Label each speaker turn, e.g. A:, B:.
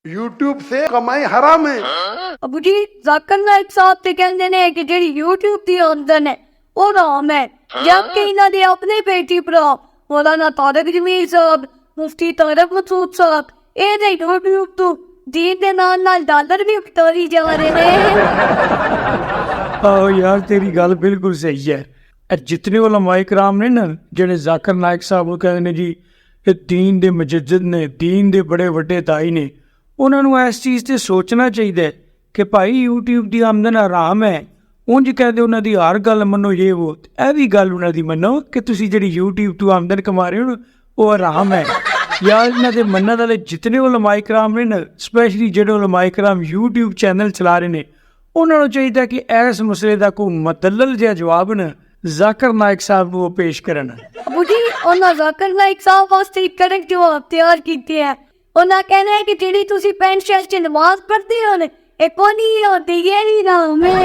A: YouTube से कमाई हराम है।
B: अबू जी जाकिर नाइक साहब ते कहंदे ने कि जेड़ी यूट्यूब दी आमदन है वो हराम है, जबकि इन्हां दे अपने बेटी भरा मौलाना तारिक जमील साहब, मुफ्ती तारिक मसूद साहब ये ते यूट्यूब तो दीन दे नाल डॉलर भी उतारी जा रहे ने।
C: ਆਹੋ ਯਾਰ ਤੇਰੀ ਗੱਲ ਬਿਲਕੁਲ ਸਹੀ ਹੈ। ਇਹ ਜਿਤਨੇ ਉਲਮਾਏ ਕਰਾਮ ਨੇ ਨਾ ਜਿਹੜੇ ਜ਼ਾਕਿਰ ਨਾਇਕ ਸਾਹਿਬ ਨੂੰ ਕਹਿੰਦੇ ਨੇ ਜੀ ਇਹ ਦੀਨ ਦੇ ਮੁਜੱਦਿਦ ਨੇ, ਦੀਨ ਦੇ ਬੜੇ ਵੱਡੇ ਦਾਈ ਨੇ, ਉਹਨਾਂ ਨੂੰ ਇਸ ਚੀਜ਼ 'ਤੇ ਸੋਚਣਾ ਚਾਹੀਦਾ ਹੈ ਕਿ ਭਾਈ ਯੂਟਿਊਬ ਦੀ ਆਮਦਨ ਆਰਾਮ ਹੈ। ਉਂਝ ਕਹਿੰਦੇ ਉਹਨਾਂ ਦੀ ਹਰ ਗੱਲ ਮੰਨੋ ਇਹ ਉਹ, ਇਹ ਵੀ ਗੱਲ ਉਹਨਾਂ ਦੀ ਮੰਨੋ ਕਿ ਤੁਸੀਂ ਜਿਹੜੀ ਯੂਟਿਊਬ ਤੋਂ ਆਮਦਨ ਕਮਾ ਰਹੇ ਹੋ ਨਾ ਉਹ ਆਰਾਮ ਹੈ। ਯਾਰ ਇਹਨਾਂ ਦੇ ਮੰਨਣ ਵਾਲੇ ਜਿਤਨੇ ਉਲਮਾਏ ਕਰਾਮ ਨੇ ਨਾ, ਸਪੈਸ਼ਲੀ ਜਿਹੜੇ ਉਲਮਾਏ ਕਰਾਮ ਯੂਟਿਊਬ ਚੈਨਲ ਚਲਾ ਰਹੇ ਨੇ, ਉਹਨਾਂ ਨੂੰ ਚਾਹੀਦਾ ਕਿ ਇਸ ਮਸਲੇ ਦਾ ਕੋਈ ਮੁਦੱਲਲ ਜਿਹਾ ਜਵਾਬ ਨਾ ਜ਼ਾਕਿਰ ਨਾਇਕ ਸਾਹਿਬ ਨੂੰ ਉਹ ਪੇਸ਼ ਕਰਨ।
B: अबू जी उन्होंने जाकिर नाइक साहब वास्ते एक करेक्ट जवाब तैयार कीते है। उन्होंने कहना है कि जेड़ी तुसी पेंट शर्ट च नमाज पढ़ते हो ना, ये कोनी होती, ये नहीं नाम है।